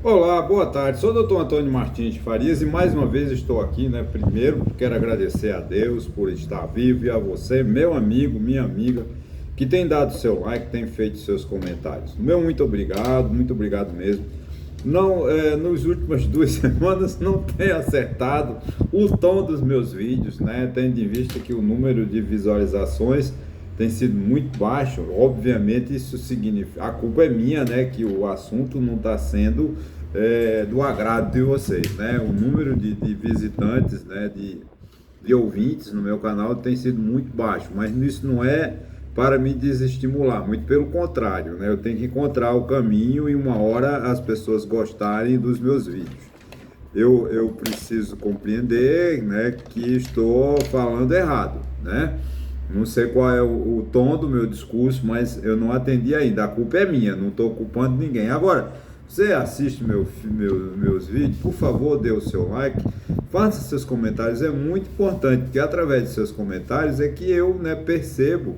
Olá, boa tarde. Sou o Dr. Antônio Martins de Farias e mais uma vez estou aqui, né? Primeiro, quero agradecer a Deus por estar vivo e a você, meu amigo, minha amiga, que tem dado seu like, tem feito seus comentários. Meu muito obrigado mesmo. Não, nos últimas 2 semanas não tenho acertado o tom dos meus vídeos, né? Tendo em vista que o número de visualizações tem sido muito baixo. Obviamente isso significa, a culpa é minha, né? Que o assunto não está sendo do agrado de vocês, né? O número de visitantes, né? De ouvintes no meu canal tem sido muito baixo, mas isso não é para me desestimular, muito pelo contrário, né? Eu tenho que encontrar o caminho e uma hora as pessoas gostarem dos meus vídeos. Eu preciso compreender, né, que estou falando errado, né? Não sei qual é o tom do meu discurso, mas eu não atendi ainda. A culpa é minha, não estou culpando ninguém. Agora, você assiste meus vídeos, por favor, dê o seu like, faça seus comentários, é muito importante, porque através de seus comentários é que eu, né, percebo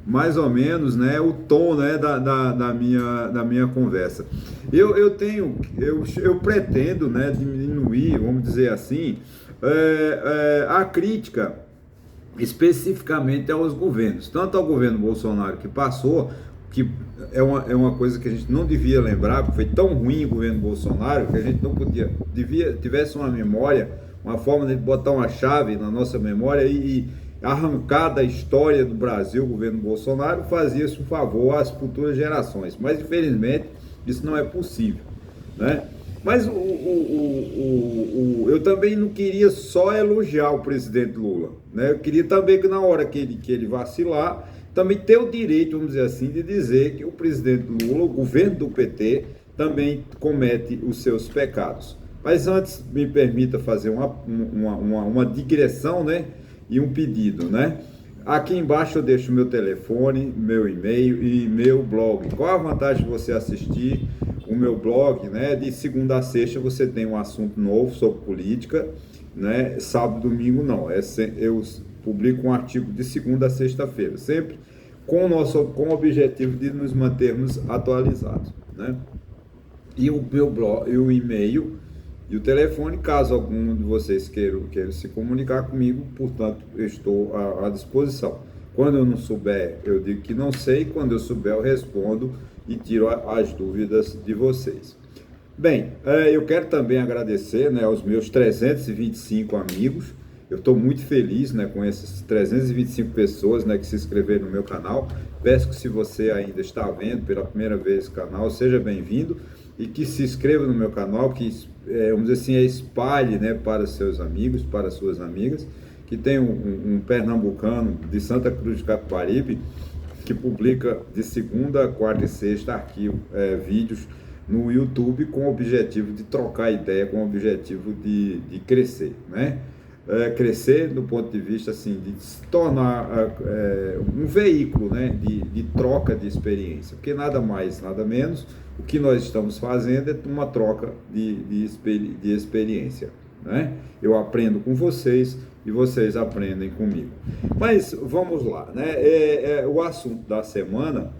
mais ou menos, né, o tom, né, da minha conversa. Eu pretendo, né, diminuir, vamos dizer assim, a crítica especificamente aos governos, tanto ao governo Bolsonaro que passou, que é uma coisa que a gente não devia lembrar, porque foi tão ruim o governo Bolsonaro que a gente não tivesse uma memória, uma forma de botar uma chave na nossa memória e arrancar da história do Brasil o governo Bolsonaro, fazia-se um favor às futuras gerações, mas infelizmente isso não é possível, né? Mas eu também não queria só elogiar o presidente Lula, né? Eu queria também que na hora que ele vacilar, também ter o direito, vamos dizer assim, de dizer que o presidente Lula, o governo do PT, também comete os seus pecados. Mas antes, me permita fazer uma digressão, né? E um pedido, né? Aqui embaixo eu deixo meu telefone, meu e-mail e meu blog. Qual a vantagem de você assistir o meu blog, né? De segunda a sexta você tem um assunto novo sobre política, né? Sábado e domingo não. Eu publico um artigo de segunda a sexta-feira, sempre com o objetivo de nos mantermos atualizados, né? E o meu blog, e o e-mail e o telefone, caso algum de vocês queiram se comunicar comigo, portanto, eu estou à disposição. Quando eu não souber, eu digo que não sei, quando eu souber, eu respondo e tiro as dúvidas de vocês. Bem, eu quero também agradecer, né, aos meus 325 amigos. Eu estou muito feliz, né, com essas 325 pessoas, né, que se inscreveram no meu canal. Peço que, se você ainda está vendo pela primeira vez o canal, seja bem-vindo e que se inscreva no meu canal, que, vamos dizer assim, espalhe, né, para seus amigos, para suas amigas, que tem um pernambucano de Santa Cruz de Capibaribe, que publica de segunda, quarta e sexta vídeos no YouTube com o objetivo de trocar ideia, com o objetivo de crescer, né? Crescer do ponto de vista assim, de se tornar um veículo, né, de troca de experiência, porque nada mais, nada menos, o que nós estamos fazendo é uma troca de experiência, né? Eu aprendo com vocês e vocês aprendem comigo. Mas vamos lá, né? O assunto da semana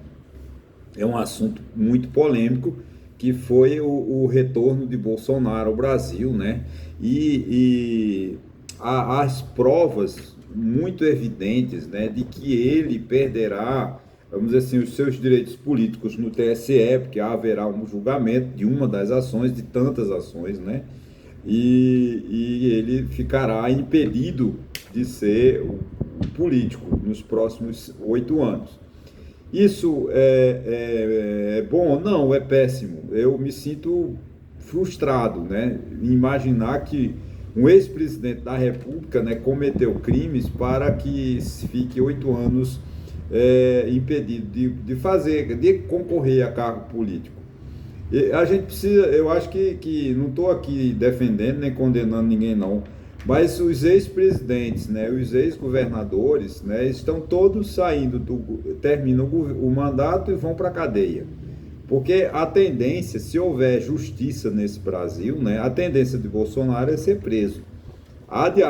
é um assunto muito polêmico, que foi o retorno de Bolsonaro ao Brasil, né? E as provas muito evidentes, né, de que ele perderá, vamos dizer assim, os seus direitos políticos no TSE, porque haverá um julgamento de uma das ações, de tantas ações, né? E ele ficará impedido de ser o político nos próximos 8 anos. Isso é bom? Não, é péssimo. Eu me sinto frustrado, né, em imaginar que um ex-presidente da República, né, cometeu crimes para que fique 8 anos impedido de concorrer a cargo político. E a gente precisa, eu acho que não estou aqui defendendo nem condenando ninguém não, mas os ex-presidentes, né, os ex-governadores, né, estão todos saindo, terminam o mandato e vão para a cadeia. Porque a tendência, se houver justiça nesse Brasil, né, a tendência de Bolsonaro é ser preso. Há de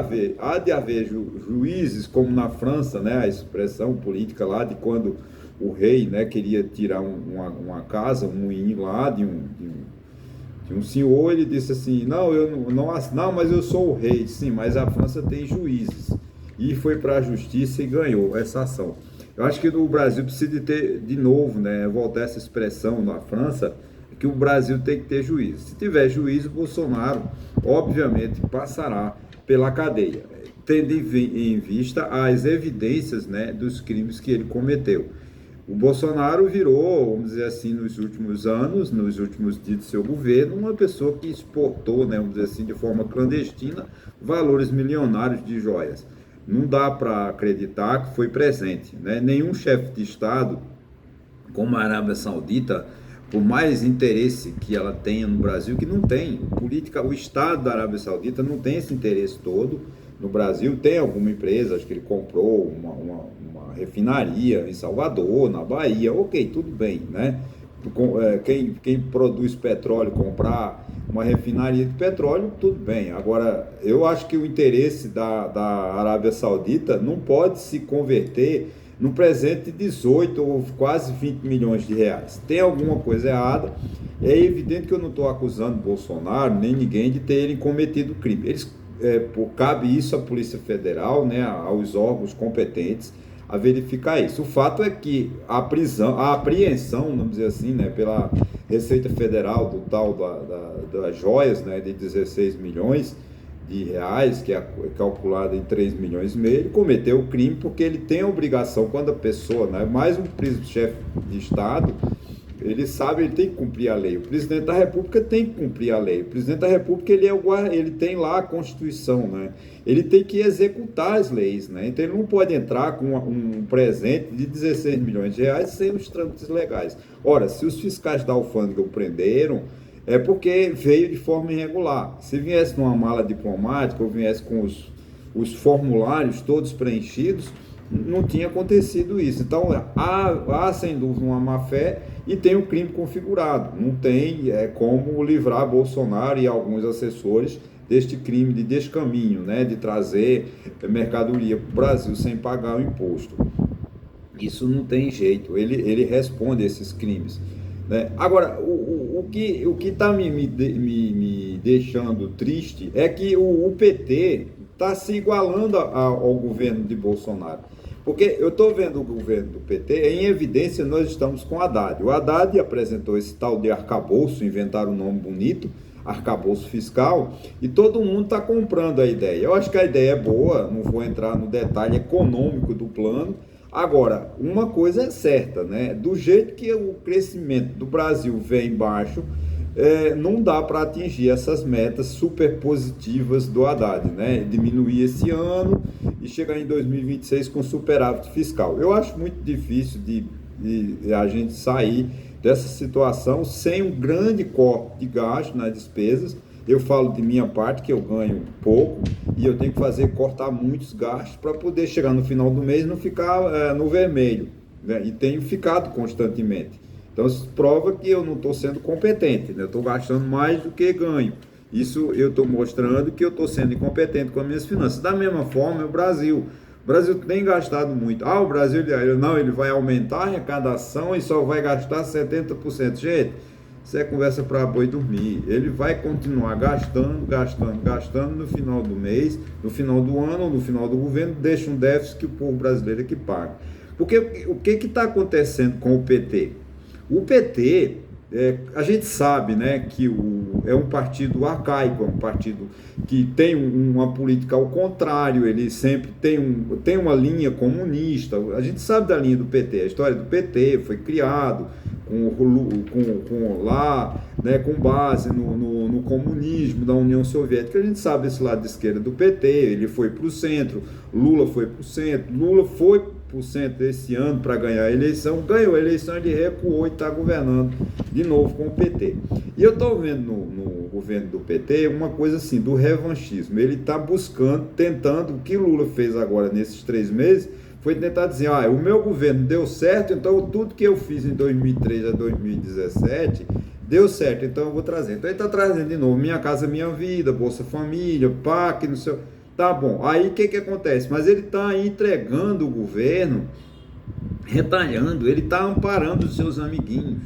haver juízes, como na França, né, a expressão política lá de quando o rei, né, queria tirar uma casa, um moinho lá Tinha um senhor, ele disse assim, não, eu não, mas eu sou o rei. Sim, mas a França tem juízes. E foi para a justiça e ganhou essa ação. Eu acho que no Brasil precisa de ter, de novo, né, voltar essa expressão na França, que o Brasil tem que ter juízo. Se tiver juízo, Bolsonaro, obviamente, passará pela cadeia, tendo em vista as evidências, né, dos crimes que ele cometeu. O Bolsonaro virou, vamos dizer assim, nos últimos anos, nos últimos dias do seu governo, uma pessoa que exportou, né, vamos dizer assim, de forma clandestina, valores milionários de joias. Não dá para acreditar que foi presente, né? Nenhum chefe de Estado, como a Arábia Saudita, por mais interesse que ela tenha no Brasil, que não tem. Política, o Estado da Arábia Saudita não tem esse interesse todo no Brasil. Tem alguma empresa, acho que ele comprou uma refinaria em Salvador, na Bahia, ok, tudo bem, né? Quem produz petróleo comprar uma refinaria de petróleo, tudo bem. Agora, eu acho que o interesse da Arábia Saudita não pode se converter num presente de 18 ou quase 20 milhões de reais. Tem alguma coisa errada. É evidente que eu não estou acusando Bolsonaro nem ninguém de terem cometido crime. Cabe isso à Polícia Federal, né, aos órgãos competentes, a verificar isso. O fato é que a apreensão, vamos dizer assim, né, pela Receita Federal do tal das joias, né, de 16 milhões de reais, que é calculada em 3 milhões e meio, ele cometeu o crime porque ele tem a obrigação, quando a pessoa, né, mais um chefe de Estado, ele sabe, ele tem que cumprir a lei. O presidente da República tem que cumprir a lei. O presidente da República, ele tem lá a Constituição, né? Ele tem que executar as leis, né? Então ele não pode entrar com um presente de 16 milhões de reais sem os trâmites legais. Ora, se os fiscais da alfândega o prenderam, é porque veio de forma irregular. Se viesse numa mala diplomática ou viesse com os formulários todos preenchidos, não tinha acontecido isso. Então, há sem dúvida uma má-fé e tem um crime configurado. Não tem como livrar Bolsonaro e alguns assessores deste crime de descaminho, né, de trazer mercadoria para o Brasil sem pagar o imposto. Isso não tem jeito, ele responde a esses crimes, né? Agora, o que está me deixando triste é que o PT está se igualando ao governo de Bolsonaro. Porque eu estou vendo o governo do PT, em evidência nós estamos com o Haddad. O Haddad apresentou esse tal de arcabouço, inventaram um nome bonito, arcabouço fiscal, e todo mundo está comprando a ideia. Eu acho que a ideia é boa, não vou entrar no detalhe econômico do plano. Agora, uma coisa é certa, né? Do jeito que o crescimento do Brasil vem baixo, não dá para atingir essas metas super positivas do Haddad, né? Diminuir esse ano e chegar em 2026 com superávit fiscal. Eu acho muito difícil de a gente sair dessa situação sem um grande corte de gasto nas despesas. Eu falo de minha parte, que eu ganho pouco, e eu tenho que cortar muitos gastos para poder chegar no final do mês e não ficar no vermelho, né? E tenho ficado constantemente. Então, isso prova que eu não estou sendo competente, né? Eu estou gastando mais do que ganho. Isso eu estou mostrando que eu estou sendo incompetente com as minhas finanças. Da mesma forma, o Brasil. O Brasil tem gastado muito. O Brasil, ele vai aumentar a arrecadação e só vai gastar 70%. Gente, isso é conversa para boi dormir. Ele vai continuar gastando no final do mês, no final do ano ou no final do governo, deixa um déficit que o povo brasileiro é que paga. Porque o que está acontecendo com o PT? O PT, a gente sabe, né, que é um partido arcaico, é um partido que tem uma política ao contrário, ele sempre tem uma linha comunista. A gente sabe da linha do PT, a história do PT foi criado com base no comunismo da União Soviética. A gente sabe esse lado de esquerda do PT, ele foi para o centro, Lula foi para o centro, Lula foi por cento esse ano para ganhar a eleição, ganhou a eleição, ele recuou e está governando de novo com o PT. E eu estou vendo no governo do PT uma coisa assim, do revanchismo. Ele está tentando, o que Lula fez agora nesses 3 meses, foi tentar dizer, o meu governo deu certo, então tudo que eu fiz em 2003 a 2017 deu certo, então eu vou trazer. Então ele está trazendo de novo Minha Casa Minha Vida, Bolsa Família, PAC, não sei. Tá bom, aí o que acontece? Mas ele está entregando o governo, retalhando, ele está amparando os seus amiguinhos.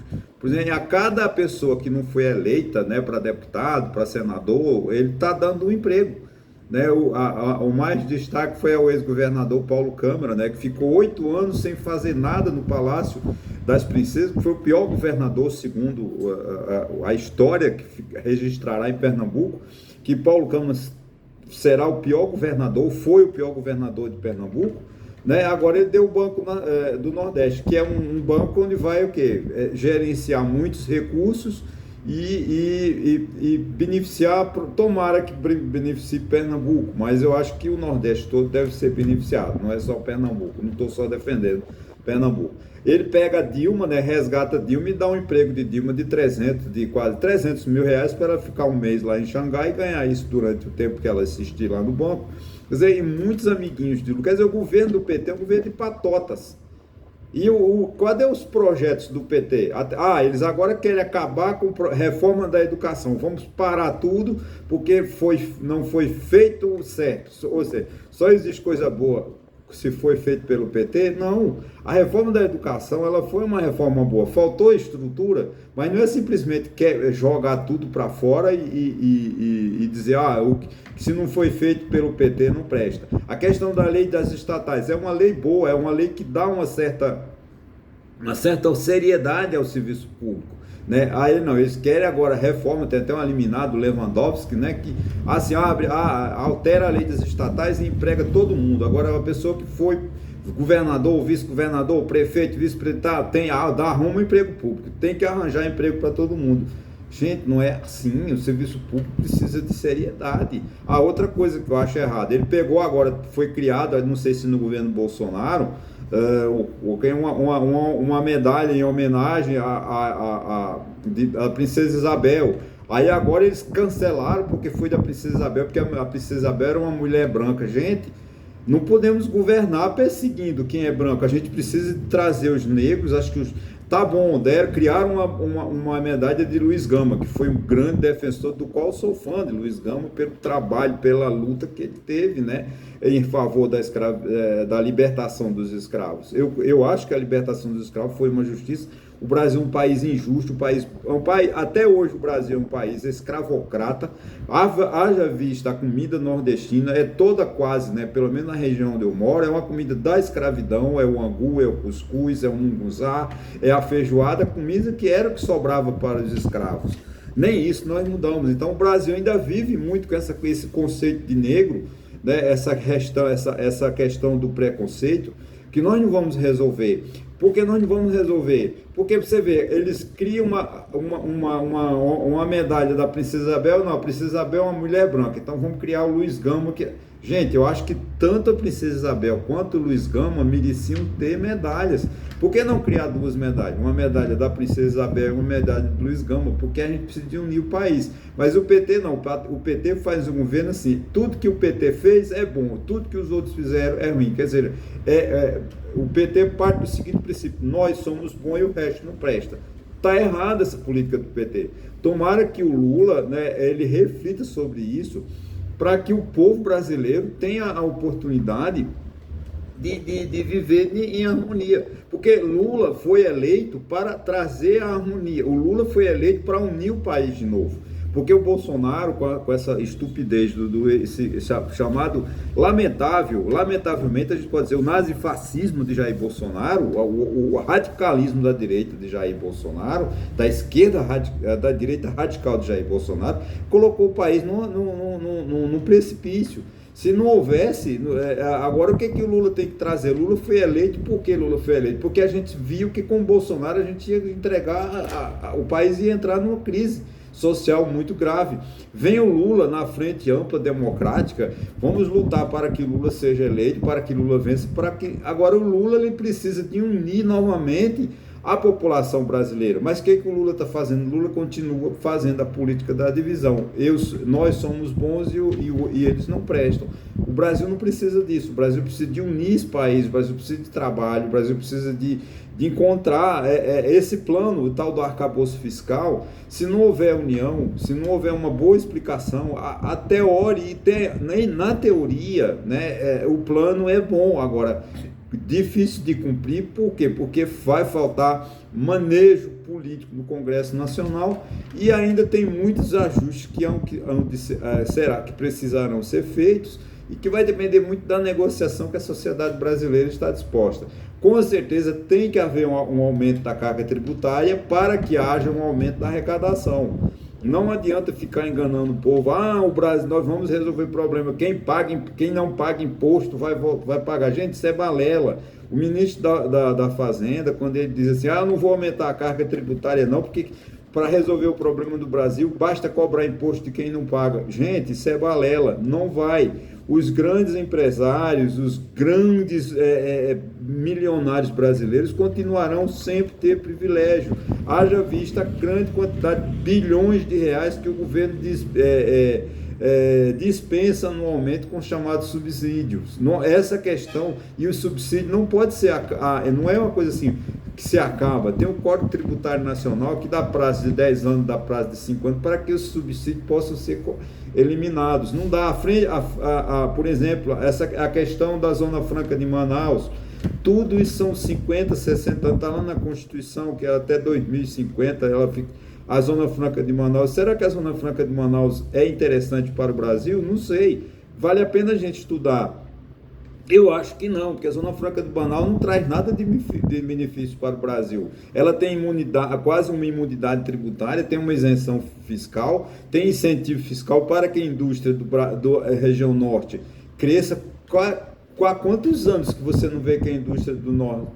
Por exemplo, a cada pessoa que não foi eleita, né, para deputado, para senador, ele está dando um emprego. Né, o mais destaque foi ao ex-governador Paulo Câmara, né, que ficou 8 anos sem fazer nada no Palácio das Princesas, que foi o pior governador, segundo a história que registrará em Pernambuco, que Paulo Câmara será o pior governador, foi o pior governador de Pernambuco, né? Agora ele deu o Banco do Nordeste, que é um banco onde vai o quê? Gerenciar muitos recursos e beneficiar, tomara que beneficie Pernambuco, mas eu acho que o Nordeste todo deve ser beneficiado, não é só Pernambuco, não estou só defendendo Pernambuco. Ele pega a Dilma, né, resgata a Dilma e dá um emprego de Dilma de quase 300 mil reais para ela ficar um mês lá em Xangai e ganhar isso durante o tempo que ela assistir lá no banco. Quer dizer, e muitos amiguinhos de Lula. Quer dizer, o governo do PT é um governo de patotas. E cadê os projetos do PT? Eles agora querem acabar com a reforma da educação. Vamos parar tudo porque não foi feito certo. Ou seja, só existe coisa boa se foi feito pelo PT? Não. A reforma da educação, ela foi uma reforma boa. Faltou estrutura, mas não é simplesmente jogar tudo para fora e dizer, que se não foi feito pelo PT não presta. A questão da lei das estatais é uma lei boa, é uma lei que dá uma certa seriedade ao serviço público. Né? Aí não, eles querem agora reforma, tem até um eliminado, Lewandowski, né, que assim altera a lei das estatais e emprega todo mundo. Agora a pessoa que foi governador, vice-governador, prefeito, vice-prefeito, arruma um emprego público, tem que arranjar emprego para todo mundo. Gente, não é assim, o serviço público precisa de seriedade. A outra coisa que eu acho errada, ele pegou agora, foi criado, não sei se no governo Bolsonaro, uma medalha em homenagem à Princesa Isabel. Aí agora eles cancelaram porque foi da Princesa Isabel, porque a Princesa Isabel era uma mulher branca. Gente, não podemos governar perseguindo quem é branco. A gente precisa trazer os negros, acho que tá bom, criaram uma medalha de Luiz Gama, que foi um grande defensor, do qual sou fã de Luiz Gama, pelo trabalho, pela luta que ele teve, né, em favor da libertação dos escravos. Eu acho que a libertação dos escravos foi uma justiça. O Brasil é um país injusto, até hoje o Brasil é um país escravocrata, haja vista a comida nordestina, é toda quase, né, pelo menos na região onde eu moro, é uma comida da escravidão, é o angu, é o cuscuz, é o munguzá, é a feijoada, comida que era o que sobrava para os escravos. Nem isso nós mudamos. Então o Brasil ainda vive muito com esse conceito de negro, né, essa questão do preconceito, que nós não vamos resolver. Por que nós não vamos resolver? Porque você vê, eles criam uma medalha da Princesa Isabel, não, a Princesa Isabel é uma mulher branca, então vamos criar o Luiz Gama, que... Gente, eu acho que tanto a Princesa Isabel quanto o Luiz Gama mereciam ter medalhas. Por que não criar duas medalhas? Uma medalha da Princesa Isabel e uma medalha do Luiz Gama, porque a gente precisa de unir o país. Mas o PT não, o PT faz um governo assim, tudo que o PT fez é bom, tudo que os outros fizeram é ruim. Quer dizer, o PT parte do seguinte princípio, nós somos bons e o resto não presta. Está errada essa política do PT. Tomara que o Lula, né, ele reflita sobre isso, para que o povo brasileiro tenha a oportunidade de viver em harmonia. Porque Lula foi eleito para trazer a harmonia. O Lula foi eleito para unir o país de novo. Porque o Bolsonaro, com essa estupidez esse chamado lamentavelmente a gente pode dizer, o nazifascismo de Jair Bolsonaro, o radicalismo da direita de Jair Bolsonaro, da esquerda, da direita radical de Jair Bolsonaro, colocou o país num precipício. Se não houvesse, agora o que o Lula tem que trazer? Lula foi eleito, por que Lula foi eleito? Porque a gente viu que com o Bolsonaro a gente ia entregar, o país ia entrar numa crise social muito grave. Vem o Lula na frente ampla democrática, vamos lutar para que Lula seja eleito, para que Lula vença, agora o Lula ele precisa de unir novamente a população brasileira. Mas o que o Lula está fazendo? O Lula continua fazendo a política da divisão. Nós somos bons e eles não prestam. O Brasil não precisa disso. O Brasil precisa de unir esse país, o Brasil precisa de trabalho, o Brasil precisa de encontrar esse plano, o tal do arcabouço fiscal. Se não houver união, se não houver uma boa explicação, na teoria, né, o plano é bom. Agora, difícil de cumprir, por quê? Porque vai faltar manejo político no Congresso Nacional, e ainda tem muitos ajustes que precisarão ser feitos e que vai depender muito da negociação que a sociedade brasileira está disposta. Com certeza tem que haver um aumento da carga tributária para que haja um aumento da arrecadação. Não adianta ficar enganando o povo. O Brasil, nós vamos resolver o problema. Quem não paga imposto vai pagar. Gente, isso é balela. O ministro da Fazenda, quando ele diz assim, eu não vou aumentar a carga tributária não, porque para resolver o problema do Brasil, basta cobrar imposto de quem não paga. Gente, isso é balela. Não vai. Os grandes empresários, os grandes milionários brasileiros continuarão sempre ter privilégio. Haja vista a grande quantidade de bilhões de reais que o governo dispensa anualmente com os chamados subsídios. Essa questão, e o subsídio não pode ser, não é uma coisa assim que se acaba. Tem o Código Tributário Nacional que dá prazo de 10 anos, dá prazo de 5 anos para que os subsídios possam ser eliminados. Não dá, por exemplo, a questão da Zona Franca de Manaus, tudo isso são 50, 60 anos, está lá na Constituição, que é até 2050, a Zona Franca de Manaus. Será que a Zona Franca de Manaus é interessante para o Brasil? Não sei. Vale a pena a gente estudar. Eu acho que não, porque a Zona Franca de Manaus não traz nada de benefício para o Brasil. Ela tem quase uma imunidade tributária, tem uma isenção fiscal, tem incentivo fiscal para que a indústria da região norte cresça. Há quantos anos que você não vê que a indústria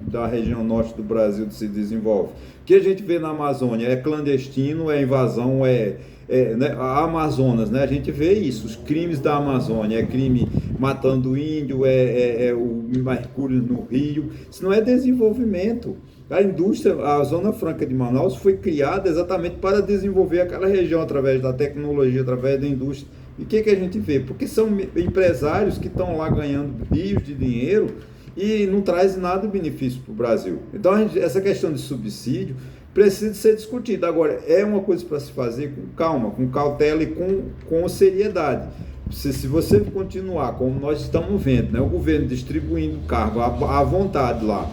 da região norte do Brasil se desenvolve? O que a gente vê na Amazônia é clandestino, é invasão, né, a Amazonas, né? A gente vê isso, os crimes da Amazônia, crime matando índio, o mercúrio no rio, isso não é desenvolvimento. A indústria, a Zona Franca de Manaus foi criada exatamente para desenvolver aquela região através da tecnologia, através da indústria. E o que a gente vê? Porque são empresários que estão lá ganhando rios de dinheiro e não traz nada de benefício para o Brasil. Então, essa questão de subsídio precisa ser discutida. Agora, é uma coisa para se fazer com calma, com cautela e com seriedade. Se você continuar como nós estamos vendo, né, o governo distribuindo cargo à vontade lá,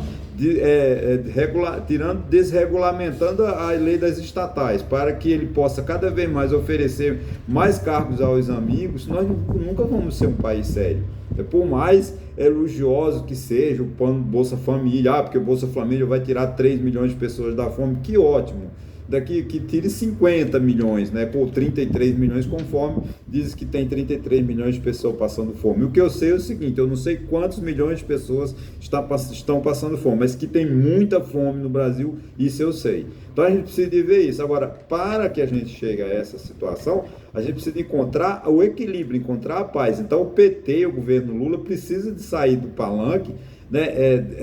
desregulamentando a lei das estatais, para que ele possa cada vez mais oferecer mais cargos aos amigos, nós nunca vamos ser um país sério. Por mais elogioso que seja o plano Bolsa Família, porque o Bolsa Família vai tirar 3 milhões de pessoas da fome, que ótimo. Daqui que tire 50 milhões, né, por 33 milhões, conforme diz que tem 33 milhões de pessoas passando fome. O que eu sei é o seguinte, eu não sei quantos milhões de pessoas estão passando fome, mas que tem muita fome no Brasil, isso eu sei. Então a gente precisa de ver isso. Agora, para que a gente chegue a essa situação, a gente precisa encontrar o equilíbrio, encontrar a paz. Então o PT, o governo Lula, precisa de sair do palanque, né?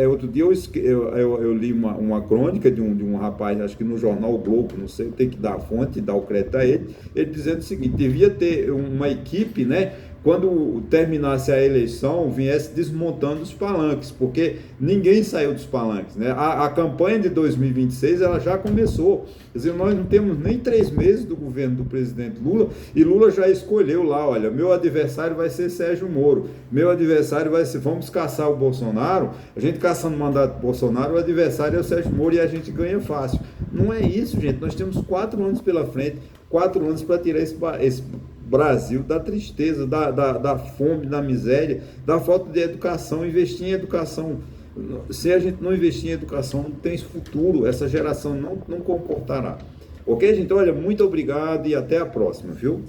Outro dia eu li uma crônica de um rapaz, acho que no jornal o Globo, não sei, tem que dar a fonte, dar o crédito a ele dizendo o seguinte, devia ter uma equipe, né, quando terminasse a eleição, viesse desmontando os palanques, porque ninguém saiu dos palanques, né? A campanha de 2026 ela já começou. Quer dizer, nós não temos nem 3 meses do governo do presidente Lula, e Lula já escolheu lá, olha, meu adversário vai ser Sérgio Moro, meu adversário vai ser, vamos caçar o Bolsonaro, a gente caçando o mandato do Bolsonaro, o adversário é o Sérgio Moro e a gente ganha fácil. Não é isso, gente, nós temos 4 anos pela frente, 4 anos para tirar esse Brasil da tristeza, da fome, da miséria, da falta de educação. Investir em educação. Se a gente não investir em educação, não tem futuro, essa geração não comportará. Ok, gente? Olha, muito obrigado e até a próxima, viu?